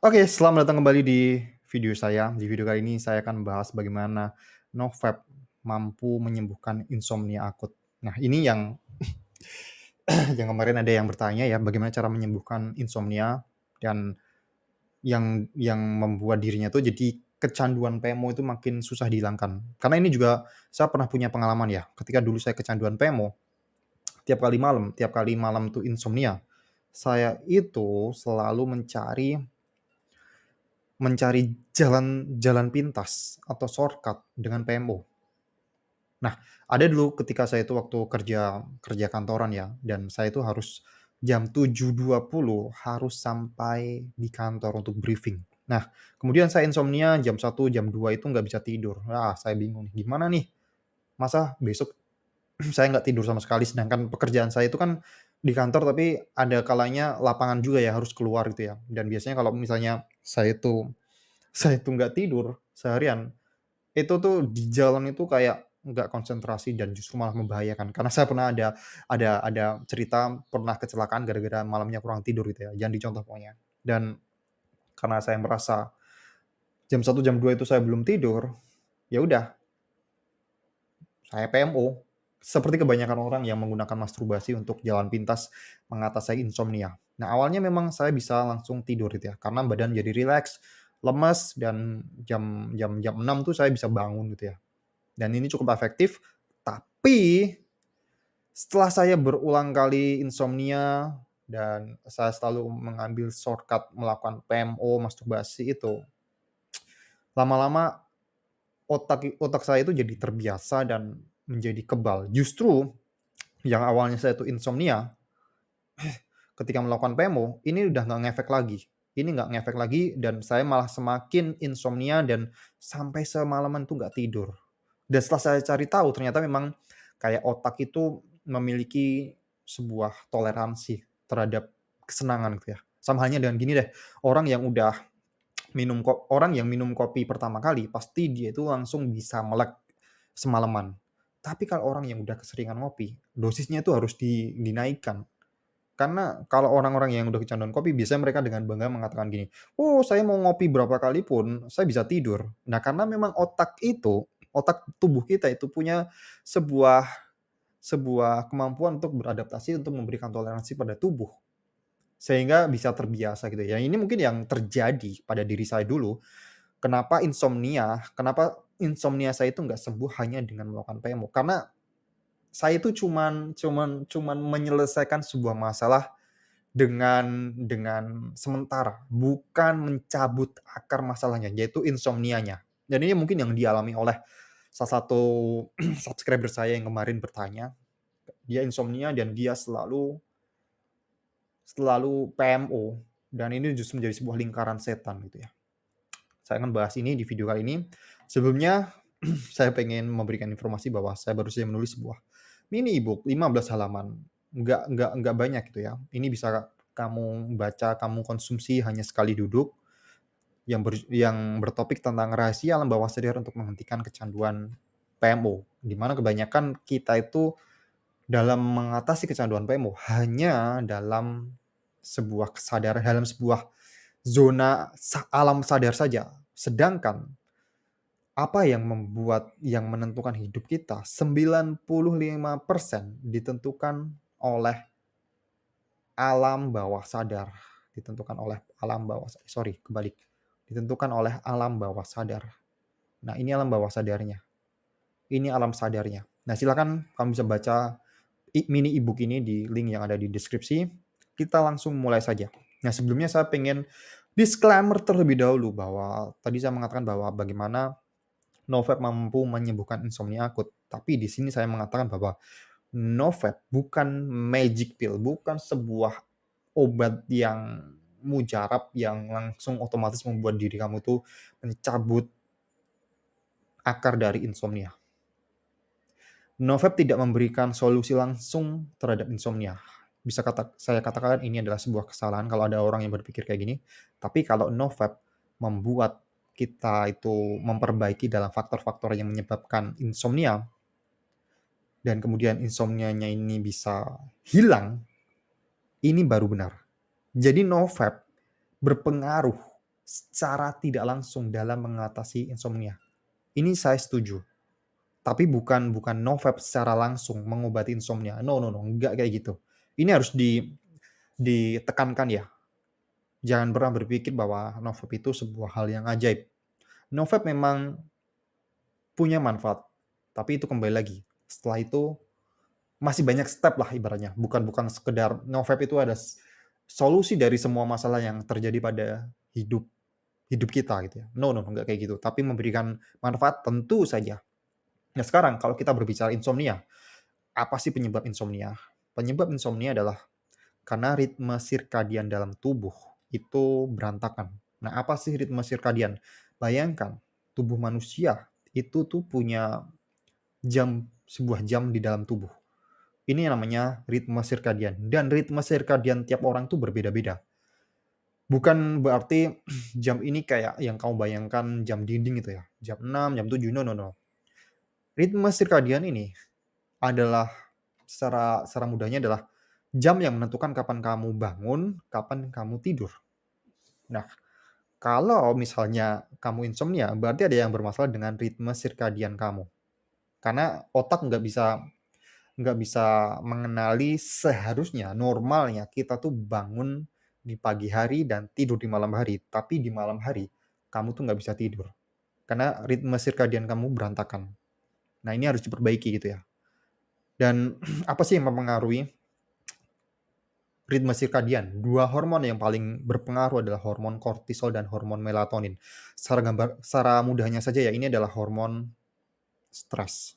Oke, selamat datang kembali di video saya. Di video kali ini saya akan membahas bagaimana Novep mampu menyembuhkan insomnia akut. Nah, ini yang yang kemarin ada yang bertanya ya, bagaimana cara menyembuhkan insomnia dan yang membuat dirinya tuh jadi kecanduan PMO itu makin susah dihilangkan. Karena ini juga saya pernah punya pengalaman ya, ketika dulu saya kecanduan PMO, tiap kali malam tuh insomnia, saya itu selalu mencari jalan jalan pintas atau shortcut dengan PMO. Nah, ada dulu ketika saya itu waktu kerja kerja kantoran ya, dan saya itu harus jam 7.20 harus sampai di kantor untuk briefing. Nah, kemudian saya insomnia jam 1 jam 2 itu nggak bisa tidur. Ah, saya bingung nih, gimana nih? Masa besok saya nggak tidur sama sekali, sedangkan pekerjaan saya itu kan di kantor, tapi ada kalanya lapangan juga ya, harus keluar gitu ya. Dan biasanya kalau misalnya saya itu nggak tidur seharian, itu tuh di jalan itu kayak nggak konsentrasi dan justru malah membahayakan. Karena saya pernah ada cerita pernah kecelakaan gara-gara malamnya kurang tidur gitu ya, jangan dicontoh pokoknya. Dan karena saya merasa jam 1 jam 2 itu saya belum tidur, ya udah saya PMO. Seperti kebanyakan orang yang menggunakan masturbasi untuk jalan pintas mengatasi insomnia. Nah, awalnya memang saya bisa langsung tidur gitu ya, karena badan jadi rileks, lemes, dan jam 6 tuh saya bisa bangun gitu ya. Dan ini cukup efektif, tapi setelah saya berulang kali insomnia dan saya selalu mengambil shortcut melakukan PMO, masturbasi itu, lama-lama otak saya itu jadi terbiasa dan menjadi kebal. Justru yang awalnya saya itu insomnia, ketika melakukan PMO, ini udah nggak ngefek lagi. Ini nggak ngefek lagi dan saya malah semakin insomnia dan sampai semalaman tuh nggak tidur. Dan setelah saya cari tahu ternyata memang kayak otak itu memiliki sebuah toleransi terhadap kesenangan gitu ya. Sama halnya dengan gini deh, orang yang minum kopi pertama kali pasti dia itu langsung bisa melek semalaman. Tapi kalau orang yang udah keseringan ngopi, dosisnya itu harus dinaikkan. Karena kalau orang-orang yang udah kecanduan kopi biasanya mereka dengan bangga mengatakan gini, "Oh, saya mau ngopi berapa kali pun saya bisa tidur." Nah, karena memang otak tubuh kita itu punya sebuah sebuah kemampuan untuk beradaptasi untuk memberikan toleransi pada tubuh, sehingga bisa terbiasa gitu ya. Ini mungkin yang terjadi pada diri saya dulu, kenapa insomnia saya itu nggak sembuh hanya dengan melakukan PMO, karena saya itu cuman menyelesaikan sebuah masalah dengan sementara, bukan mencabut akar masalahnya, yaitu insomnianya. Dan ini mungkin yang dialami oleh salah satu subscriber saya yang kemarin bertanya, dia insomnia dan dia selalu selalu PMO, dan ini justru menjadi sebuah lingkaran setan gitu ya. Saya akan bahas ini di video kali ini. Sebelumnya, saya pengen memberikan informasi bahwa saya baru saja menulis sebuah mini e-book 15 halaman, nggak banyak gitu ya. Ini bisa kamu baca, kamu konsumsi hanya sekali duduk, yang bertopik tentang rahasia alam bawah sadar untuk menghentikan kecanduan PMO. Di mana kebanyakan kita itu dalam mengatasi kecanduan PMO hanya dalam sebuah zona alam sadar saja. Sedangkan apa yang menentukan hidup kita 95% ditentukan oleh alam bawah sadar, ditentukan oleh alam bawah sorry kebalik, ditentukan oleh alam bawah sadar. Nah, ini alam bawah sadarnya, ini alam sadarnya. Nah, silakan kamu bisa baca mini e-book ini di link yang ada di deskripsi. Kita langsung mulai saja. Nah, sebelumnya saya pengen disclaimer terlebih dahulu bahwa tadi saya mengatakan bahwa bagaimana Novep mampu menyembuhkan insomnia akut. Tapi di sini saya mengatakan bahwa Novep bukan magic pill, bukan sebuah obat yang mujarab yang langsung otomatis membuat diri kamu tuh mencabut akar dari insomnia. Novep tidak memberikan solusi langsung terhadap insomnia. Saya katakan ini adalah sebuah kesalahan kalau ada orang yang berpikir kayak gini. Tapi kalau Novep membuat kita itu memperbaiki dalam faktor-faktor yang menyebabkan insomnia, dan kemudian insomnianya ini bisa hilang, ini baru benar. Jadi Novep berpengaruh. secara tidak langsung dalam mengatasi insomnia. Ini saya setuju, tapi bukan no vape secara langsung mengobati insomnia, no no no, enggak kayak gitu. Ini harus ditekankan ya, jangan pernah berpikir bahwa no vape itu sebuah hal yang ajaib. No vape memang punya manfaat, tapi itu kembali lagi, setelah itu masih banyak step lah ibaratnya, bukan bukan sekedar no vape itu ada solusi dari semua masalah yang terjadi pada hidup hidup kita gitu ya. No no, enggak kayak gitu, tapi memberikan manfaat tentu saja. Nah sekarang kalau kita berbicara insomnia, apa sih penyebab insomnia? Penyebab insomnia adalah karena ritme sirkadian dalam tubuh itu berantakan. Nah, apa sih ritme sirkadian? Bayangkan, tubuh manusia itu tuh punya sebuah jam di dalam tubuh. Ini yang namanya ritme sirkadian. Dan ritme sirkadian tiap orang tuh berbeda-beda. Bukan berarti jam ini kayak yang kamu bayangkan jam dinding gitu ya. Jam 6, jam 7, no, no, no. Ritme sirkadian ini adalah secara mudahnya adalah jam yang menentukan kapan kamu bangun, kapan kamu tidur. Nah, kalau misalnya kamu insomnia, berarti ada yang bermasalah dengan ritme sirkadian kamu. Karena otak nggak bisa mengenali seharusnya, normalnya kita tuh bangun di pagi hari dan tidur di malam hari. Tapi di malam hari, kamu tuh nggak bisa tidur. Karena ritme sirkadian kamu berantakan. Nah, ini harus diperbaiki gitu ya. Dan apa sih yang mempengaruhi ritme sirkadian? Dua hormon yang paling berpengaruh adalah hormon kortisol dan hormon melatonin. Secara mudahnya saja ya, ini adalah hormon stres.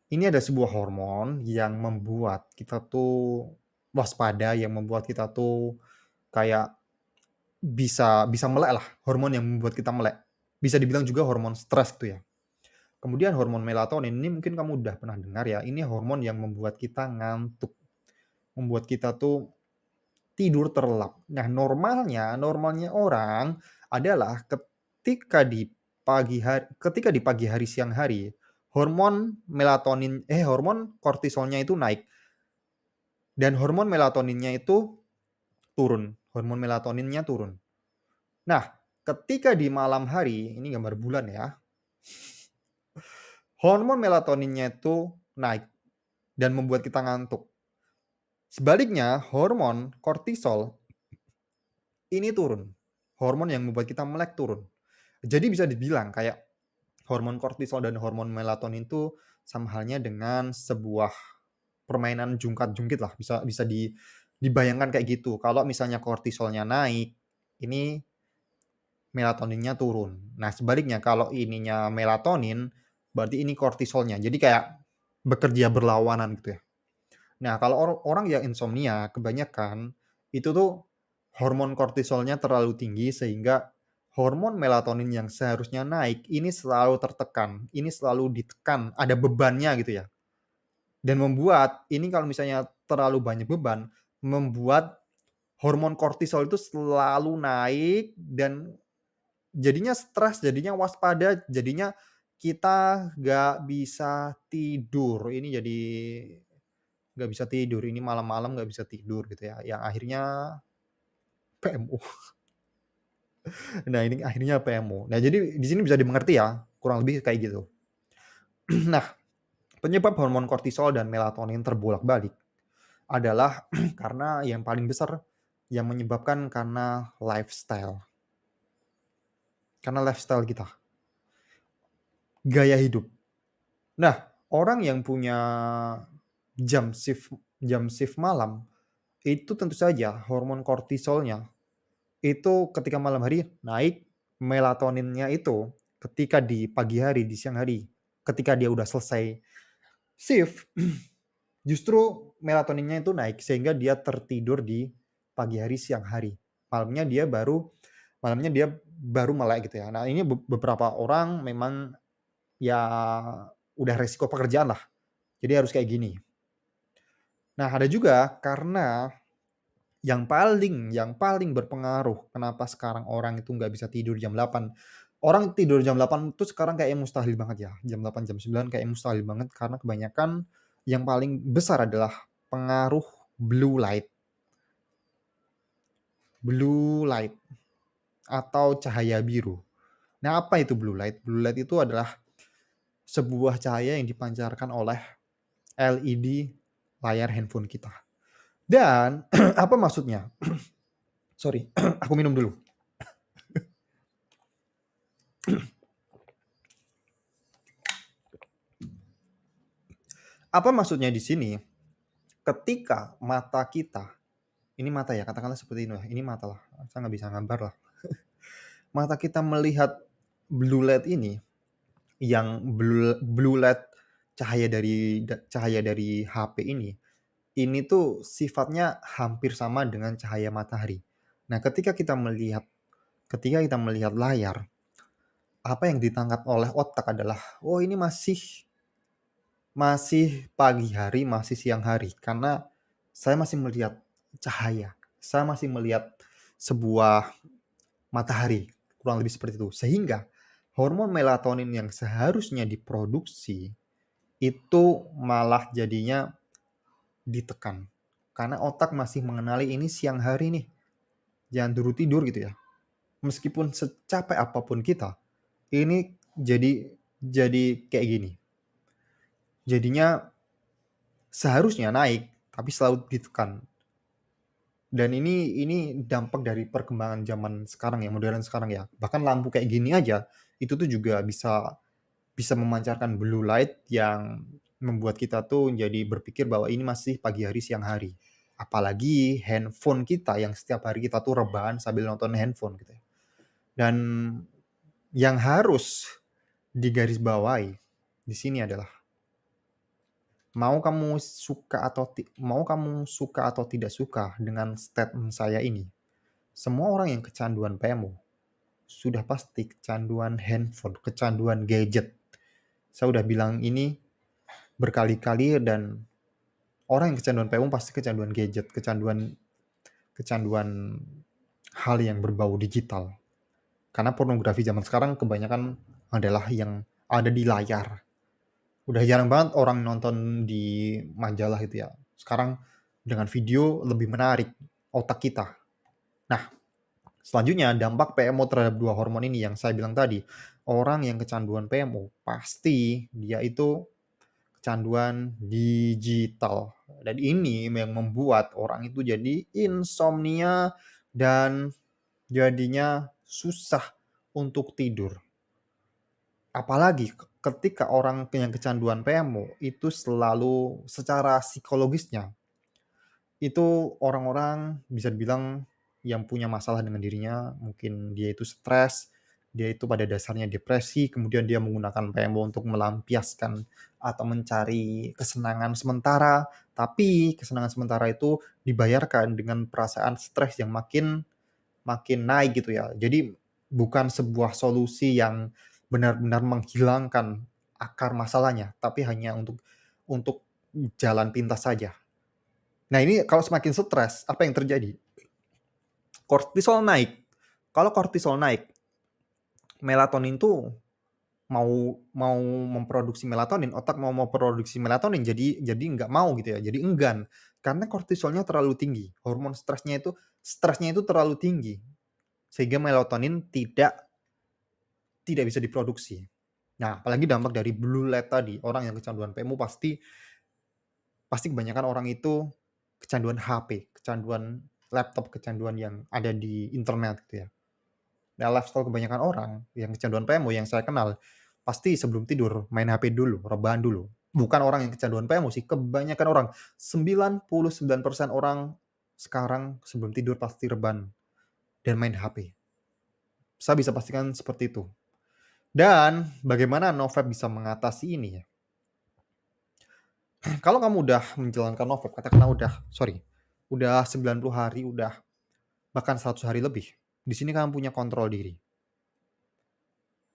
Ini ada sebuah hormon yang membuat kita tuh waspada, yang membuat kita tuh kayak bisa bisa melek lah, hormon yang membuat kita melek. Bisa dibilang juga hormon stres gitu ya. Kemudian hormon melatonin ini mungkin kamu udah pernah dengar ya, ini hormon yang membuat kita ngantuk, membuat kita tuh tidur terlelap. Nah, normalnya orang adalah ketika di pagi hari, siang hari, hormon kortisolnya itu naik dan hormon melatoninnya itu turun, hormon melatoninnya turun. Nah, ketika di malam hari, ini gambar bulan ya, hormon melatoninnya itu naik dan membuat kita ngantuk. Sebaliknya, hormon kortisol ini turun. Hormon yang membuat kita melek turun. Jadi bisa dibilang kayak hormon kortisol dan hormon melatonin itu sama halnya dengan sebuah permainan jungkat-jungkit lah, bisa bisa dibayangkan kayak gitu. Kalau misalnya kortisolnya naik, ini melatoninnya turun. Nah, sebaliknya kalau ininya melatonin, berarti ini kortisolnya. Jadi kayak bekerja berlawanan gitu ya. Nah, kalau orang yang insomnia kebanyakan itu tuh hormon kortisolnya terlalu tinggi sehingga hormon melatonin yang seharusnya naik ini selalu tertekan, ini selalu ditekan, ada bebannya gitu ya. Dan membuat ini kalau misalnya terlalu banyak beban, membuat hormon kortisol itu selalu naik dan jadinya stres, jadinya waspada, jadinya kita nggak bisa tidur. Ini jadi nggak bisa tidur, ini malam-malam nggak bisa tidur gitu ya, yang akhirnya PMO. Nah, ini akhirnya PMO. Nah, jadi di sini bisa dimengerti ya, kurang lebih kayak gitu. Nah, penyebab hormon kortisol dan melatonin terbolak-balik adalah karena yang paling besar yang menyebabkan karena lifestyle kita, gaya hidup. Nah, orang yang punya jam shift malam, itu tentu saja hormon kortisolnya itu ketika malam hari naik, melatoninnya itu ketika di pagi hari, di siang hari, ketika dia udah selesai shift, justru melatoninnya itu naik sehingga dia tertidur di pagi hari, siang hari. Malamnya dia baru melek gitu ya. Nah, ini beberapa orang memang ya udah resiko pekerjaan lah. Jadi harus kayak gini. Nah, ada juga karena yang paling berpengaruh kenapa sekarang orang itu nggak bisa tidur jam 8. Orang tidur jam 8 itu sekarang kayaknya mustahil banget ya, jam 8, jam 9 kayak mustahil banget karena kebanyakan yang paling besar adalah pengaruh blue light. Blue light. atau cahaya biru. Nah, apa itu blue light? Blue light itu adalah sebuah cahaya yang dipancarkan oleh LED layar handphone kita. Dan apa maksudnya? Sorry, aku minum dulu. Apa maksudnya di sini? Ketika mata kita, ini mata ya, katakanlah seperti ini lah, ini mata lah, saya nggak bisa gambar lah. Mata kita melihat blue light ini, yang blue light cahaya dari HP ini tuh sifatnya hampir sama dengan cahaya matahari. Nah, ketika kita melihat layar, apa yang ditangkap oleh otak adalah, oh ini masih masih pagi hari, masih siang hari, karena saya masih melihat cahaya, saya masih melihat sebuah matahari, kurang lebih seperti itu. Sehingga hormon melatonin yang seharusnya diproduksi itu malah jadinya ditekan. Karena otak masih mengenali ini siang hari nih, jangan dulu tidur gitu ya. Meskipun secapek apapun kita, ini jadi kayak gini. Jadinya seharusnya naik, tapi selalu ditekan. Dan ini dampak dari perkembangan zaman sekarang ya, modern sekarang ya. Bahkan lampu kayak gini aja, itu tuh juga bisa bisa memancarkan blue light yang membuat kita tuh jadi berpikir bahwa ini masih pagi hari, siang hari. Apalagi handphone kita yang setiap hari kita tuh rebahan sambil nonton handphone gitu ya. Dan yang harus digarisbawahi di sini adalah mau kamu suka atau tidak suka dengan statement saya ini. Semua orang yang kecanduan PMO sudah pasti kecanduan handphone, kecanduan gadget. Saya udah bilang ini berkali-kali, dan orang yang kecanduan PMO pasti kecanduan gadget, kecanduan kecanduan hal yang berbau digital. Karena pornografi zaman sekarang kebanyakan adalah yang ada di layar. Udah jarang banget orang nonton di majalah itu ya. Sekarang dengan video lebih menarik otak kita. Nah, selanjutnya dampak PMO terhadap dua hormon ini yang saya bilang tadi. Orang yang kecanduan PMO pasti dia itu kecanduan digital. Dan ini yang membuat orang itu jadi insomnia dan jadinya susah untuk tidur. Apalagi ketika orang yang kecanduan PMO itu selalu secara psikologisnya, itu orang-orang bisa dibilang yang punya masalah dengan dirinya, mungkin dia itu stres, dia itu pada dasarnya depresi, kemudian dia menggunakan PMO untuk melampiaskan atau mencari kesenangan sementara, tapi kesenangan sementara itu dibayarkan dengan perasaan stres yang makin makin naik gitu ya. Jadi bukan sebuah solusi yang benar-benar menghilangkan akar masalahnya, tapi hanya untuk jalan pintas saja. Nah, ini kalau semakin stres, apa yang terjadi? Kortisol naik. Kalau kortisol naik, melatonin tuh mau mau memproduksi melatonin, otak mau memproduksi melatonin, jadi nggak mau gitu ya, jadi enggan. Karena kortisolnya terlalu tinggi, hormon stresnya itu terlalu tinggi, sehingga melatonin tidak bisa diproduksi. Nah, apalagi dampak dari blue light tadi, orang yang kecanduan PMO pasti pasti kebanyakan orang itu kecanduan HP, kecanduan laptop, kecanduan yang ada di internet gitu ya. Nah, lifestyle kebanyakan orang yang kecanduan PMO yang saya kenal, pasti sebelum tidur main HP dulu, rebahan dulu. Bukan orang yang kecanduan PMO sih, kebanyakan orang, 99% orang sekarang sebelum tidur pasti rebahan dan main HP. Saya bisa pastikan seperti itu. Dan bagaimana Novep bisa mengatasi ini ya? Kalau kamu udah menjalankan Novep, katakanlah udah 90 hari, udah bahkan 100 hari lebih. Di sini kamu punya kontrol diri.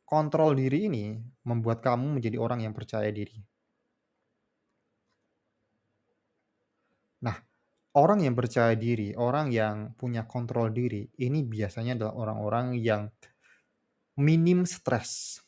Kontrol diri ini membuat kamu menjadi orang yang percaya diri. Nah, orang yang percaya diri, orang yang punya kontrol diri, ini biasanya adalah orang-orang yang minim stres.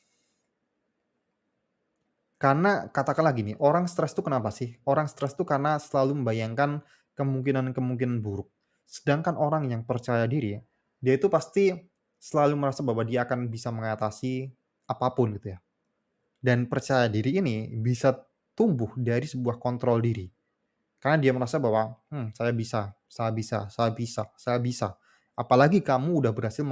Karena katakanlah gini, orang stres tuh kenapa sih? Orang stres tuh karena selalu membayangkan kemungkinan-kemungkinan buruk. Sedangkan orang yang percaya diri, dia itu pasti selalu merasa bahwa dia akan bisa mengatasi apapun gitu ya. Dan percaya diri ini bisa tumbuh dari sebuah kontrol diri. Karena dia merasa bahwa, saya bisa saya bisa saya bisa saya bisa." Apalagi kamu udah berhasil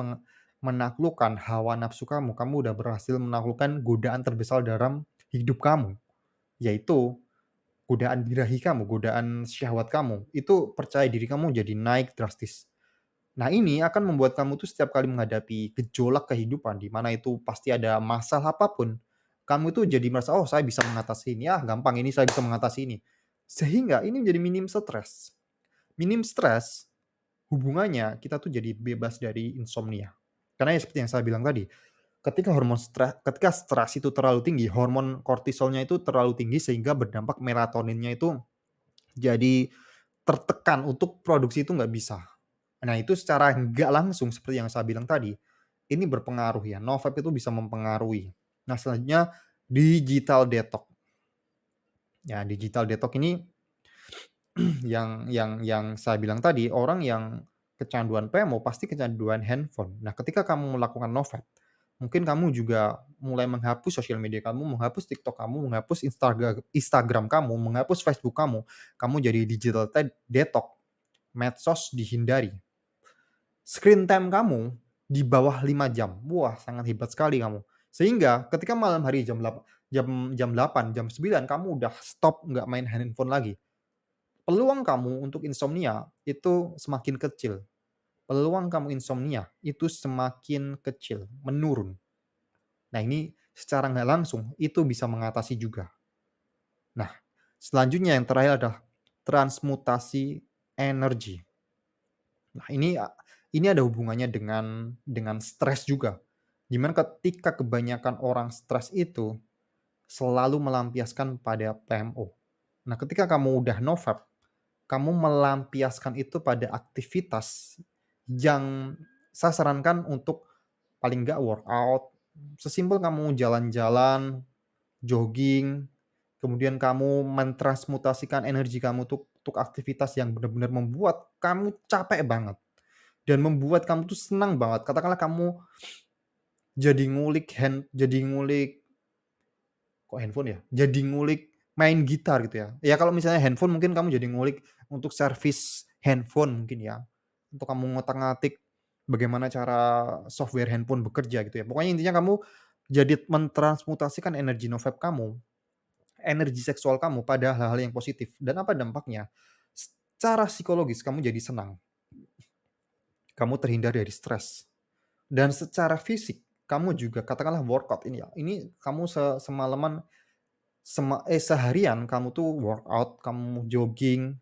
menaklukkan hawa nafsu kamu udah berhasil menaklukkan godaan terbesar dalam hidup kamu, yaitu godaan birahi kamu, godaan syahwat kamu. Itu percaya diri kamu jadi naik drastis. Nah, ini akan membuat kamu tuh setiap kali menghadapi gejolak kehidupan, di mana itu pasti ada masalah apapun, kamu tuh jadi merasa, "Oh, saya bisa mengatasi ini, ah, gampang ini, saya bisa mengatasi ini." Sehingga ini menjadi minim stres. Minim stres, hubungannya kita tuh jadi bebas dari insomnia. Karena ya seperti yang saya bilang tadi, ketika stres itu terlalu tinggi, hormon kortisolnya itu terlalu tinggi sehingga berdampak melatoninnya itu jadi tertekan untuk produksi itu nggak bisa. Nah, itu secara nggak langsung seperti yang saya bilang tadi, ini berpengaruh ya, no vape itu bisa mempengaruhi. Nah, selanjutnya digital detox. Ya, digital detox ini yang saya bilang tadi, orang yang kecanduan PMO pasti kecanduan handphone. Nah, ketika kamu melakukan no vape, mungkin kamu juga mulai menghapus sosial media kamu, menghapus TikTok kamu, menghapus Instagram kamu, menghapus Facebook kamu jadi digital detox, medsos dihindari. Screen time kamu di bawah 5 jam. Wah, sangat hebat sekali kamu. Sehingga ketika malam hari jam 8, jam 9 kamu udah stop nggak main handphone lagi. Peluang kamu untuk insomnia itu semakin kecil. Peluang kamu insomnia itu semakin kecil, menurun. Nah, ini secara nggak langsung itu bisa mengatasi juga. Nah, selanjutnya yang terakhir adalah transmutasi energi. Nah, ini ada hubungannya dengan stres juga. Di mana ketika kebanyakan orang stres itu selalu melampiaskan pada PMO. Nah, ketika kamu udah no vape, kamu melampiaskan itu pada aktivitas yang saya sarankan untuk paling nggak workout, sesimpel kamu jalan-jalan, jogging, kemudian kamu mentransmutasikan energi kamu untuk aktivitas yang benar-benar membuat kamu capek banget. Dan membuat kamu tuh senang banget. Katakanlah kamu jadi ngulik kok handphone ya? Jadi ngulik main gitar gitu ya. Ya kalau misalnya handphone mungkin kamu jadi ngulik untuk servis handphone mungkin ya. Untuk kamu ngotak-ngatik bagaimana cara software handphone bekerja gitu ya. Pokoknya intinya kamu jadi mentransmutasikan energi no vape kamu, energi seksual kamu pada hal-hal yang positif. Dan apa dampaknya? Secara psikologis kamu jadi senang. Kamu terhindar dari stres. Dan secara fisik, kamu juga katakanlah workout ini ya, ini kamu semalaman seharian kamu tuh workout, kamu jogging,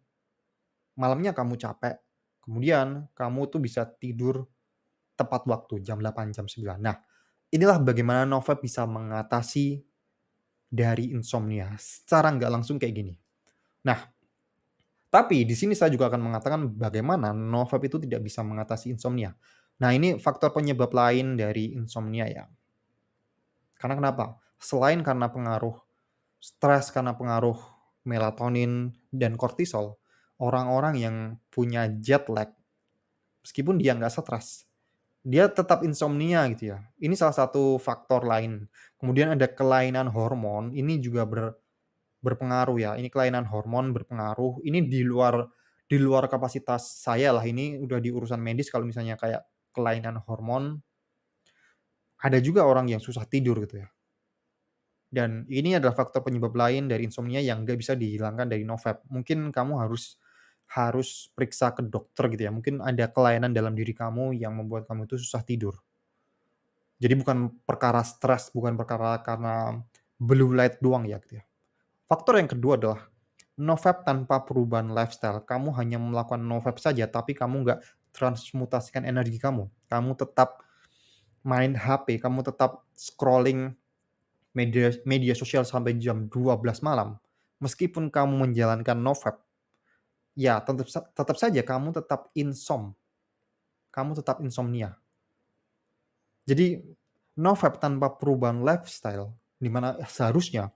malamnya kamu capek, kemudian kamu tuh bisa tidur tepat waktu jam 8, jam 9. Nah, inilah bagaimana Novep bisa mengatasi dari insomnia secara nggak langsung kayak gini. Nah, tapi di sini saya juga akan mengatakan bagaimana Novep itu tidak bisa mengatasi insomnia. Nah, ini faktor penyebab lain dari insomnia ya. Karena kenapa? Selain karena pengaruh stres, karena pengaruh melatonin dan kortisol, orang-orang yang punya jet lag, meskipun dia nggak stres, dia tetap insomnia gitu ya. Ini salah satu faktor lain. Kemudian ada kelainan hormon, ini juga berpengaruh ya. Ini kelainan hormon berpengaruh. Ini di luar kapasitas saya lah. Ini udah di urusan medis kalau misalnya kayak kelainan hormon. Ada juga orang yang susah tidur gitu ya. Dan ini adalah faktor penyebab lain dari insomnia yang nggak bisa dihilangkan dari Novep. Mungkin kamu harus periksa ke dokter gitu ya. Mungkin ada kelainan dalam diri kamu yang membuat kamu itu susah tidur. Jadi bukan perkara stres, bukan perkara karena blue light doang ya gitu ya. Faktor yang kedua adalah Novep tanpa perubahan lifestyle. Kamu hanya melakukan Novep saja tapi kamu nggak transmutasikan energi kamu. Kamu tetap main HP, kamu tetap scrolling media media sosial sampai jam 12 malam, meskipun kamu menjalankan no vape, ya tetap saja kamu tetap insomnia. Jadi no vape tanpa perubahan lifestyle, di mana seharusnya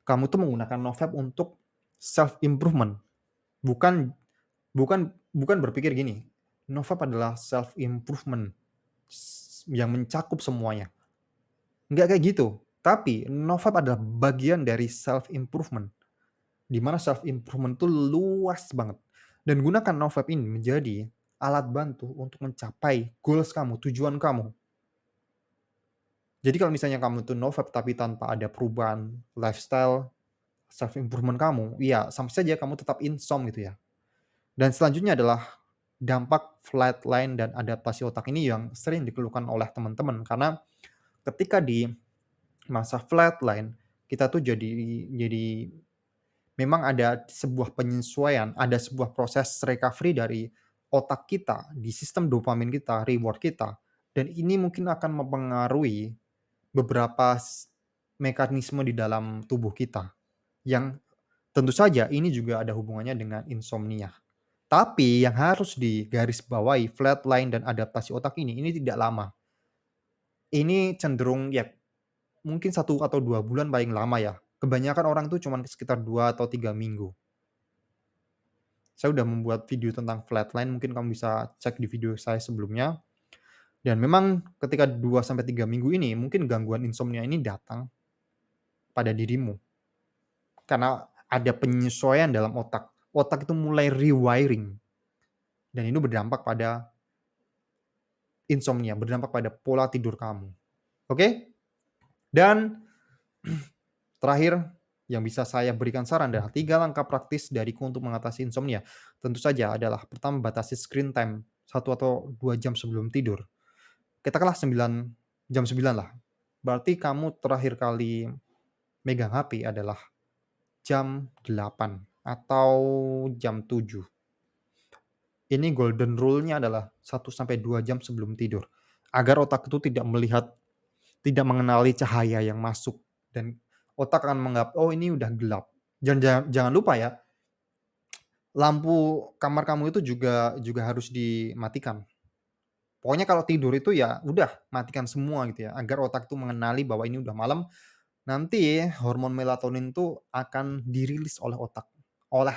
kamu tuh menggunakan no vape untuk self improvement, bukan bukan berpikir gini, no vape adalah self improvement, yang mencakup semuanya. Nggak kayak gitu. Tapi NoFap adalah bagian dari self improvement, di mana self improvement itu luas banget. Dan gunakan NoFap ini menjadi alat bantu untuk mencapai goals kamu, tujuan kamu. Jadi kalau misalnya kamu tuh NoFap tapi tanpa ada perubahan lifestyle, self improvement kamu, ya sama saja kamu tetap insom gitu ya. Dan selanjutnya adalah dampak flatline dan adaptasi otak ini yang sering dikeluhkan oleh teman-teman, karena ketika di masa flatline kita tuh jadi memang ada sebuah penyesuaian, ada sebuah proses recovery dari otak kita di sistem dopamin kita, reward kita, dan ini mungkin akan mempengaruhi beberapa mekanisme di dalam tubuh kita yang tentu saja ini juga ada hubungannya dengan insomnia. Tapi yang harus digarisbawahi, flatline dan adaptasi otak ini tidak lama. Ini cenderung ya mungkin 1 atau 2 bulan paling lama ya. Kebanyakan orang tuh cuman sekitar 2 atau 3 minggu. Saya udah membuat video tentang flatline, mungkin kamu bisa cek di video saya sebelumnya. Dan memang ketika 2 sampai 3 minggu ini, mungkin gangguan insomnia ini datang pada dirimu. Karena ada penyesuaian dalam otak. Otak itu mulai rewiring. Dan ini berdampak pada insomnia, berdampak pada pola tidur kamu. Oke? Dan terakhir, yang bisa saya berikan saran adalah 3 langkah praktis dariku untuk mengatasi insomnia. Tentu saja adalah pertama, batasi screen time 1 atau 2 jam sebelum tidur. Katakanlah jam 9 lah. Berarti kamu terakhir kali megang HP adalah jam 8 atau jam 7. Ini golden rule-nya adalah 1 sampai 2 jam sebelum tidur. Agar otak itu tidak mengenali cahaya yang masuk dan otak akan menganggap, "Oh, ini udah gelap." Jangan lupa ya, lampu kamar kamu itu juga harus dimatikan. Pokoknya kalau tidur itu ya udah matikan semua gitu ya, agar otak itu mengenali bahwa ini udah malam. Nanti hormon melatonin tuh akan dirilis oleh otak, oleh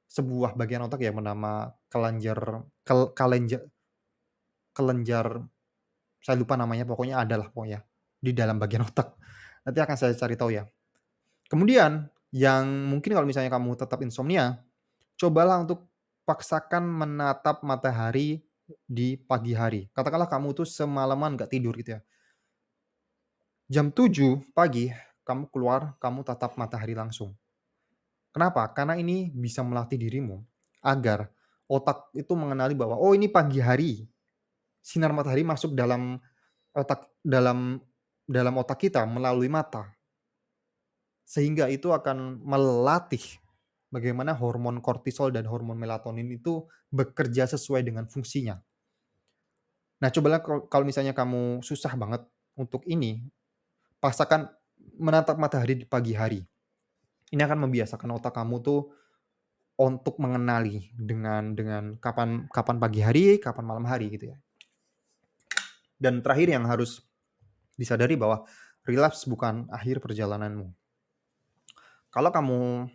sebuah bagian otak yang bernama kelenjar, saya lupa namanya, pokoknya adalah pokoknya di dalam bagian otak. Nanti akan saya cari tahu ya. Kemudian yang mungkin kalau misalnya kamu tetap insomnia, cobalah untuk paksakan menatap matahari di pagi hari. Katakanlah kamu tuh semalaman nggak tidur gitu ya. Jam 7 pagi kamu keluar, kamu tatap matahari langsung. Kenapa? Karena ini bisa melatih dirimu agar otak itu mengenali bahwa, "Oh, ini pagi hari." Sinar matahari masuk otak dalam dalam otak kita melalui mata. Sehingga itu akan melatih bagaimana hormon kortisol dan hormon melatonin itu bekerja sesuai dengan fungsinya. Nah, cobalah kalau misalnya kamu susah banget untuk ini, paksakan menatap matahari di pagi hari. Ini akan membiasakan otak kamu tuh untuk mengenali dengan kapan kapan pagi hari, kapan malam hari gitu ya. Dan terakhir yang harus disadari bahwa relapse bukan akhir perjalananmu. Kalau kamu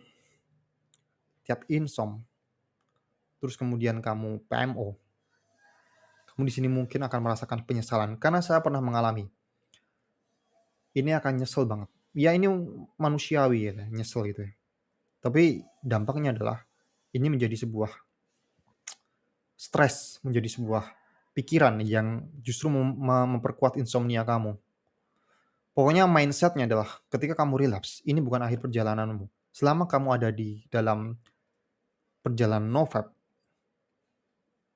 tiap insom, terus kemudian kamu PMO, kamu di sini mungkin akan merasakan penyesalan karena saya pernah mengalami. Ini akan nyesel banget. Ya ini manusiawi ya, nyesel gitu ya. Tapi dampaknya adalah ini menjadi sebuah stres, menjadi sebuah pikiran yang justru memperkuat insomnia kamu. Pokoknya mindset-nya adalah ketika kamu relapse, ini bukan akhir perjalananmu. Selama kamu ada di dalam perjalanan NoFap,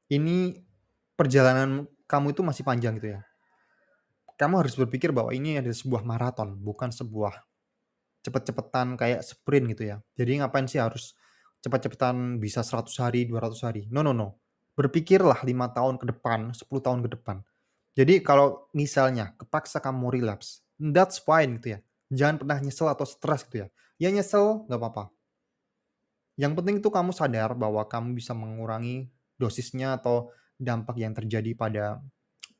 ini perjalanan kamu itu masih panjang gitu ya. Kamu harus berpikir bahwa ini adalah sebuah maraton, bukan sebuah cepet-cepetan kayak sprint gitu ya. Jadi ngapain sih harus cepet-cepetan bisa 100 hari, 200 hari. No, no, no. Berpikirlah 5 tahun ke depan, 10 tahun ke depan. Jadi kalau misalnya kepaksa kamu relapse, that's fine gitu ya. Jangan pernah nyesel atau stres gitu ya. Ya nyesel nggak apa-apa. Yang penting tuh kamu sadar bahwa kamu bisa mengurangi dosisnya atau dampak yang terjadi pada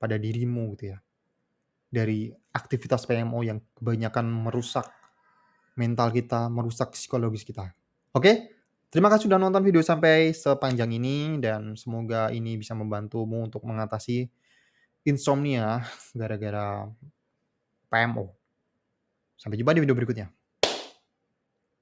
pada dirimu gitu ya. Dari aktivitas PMO yang kebanyakan merusak mental kita, merusak psikologis kita. Oke? Terima kasih sudah nonton video sampai sepanjang ini dan semoga ini bisa membantumu untuk mengatasi insomnia gara-gara PMO. Sampai jumpa di video berikutnya.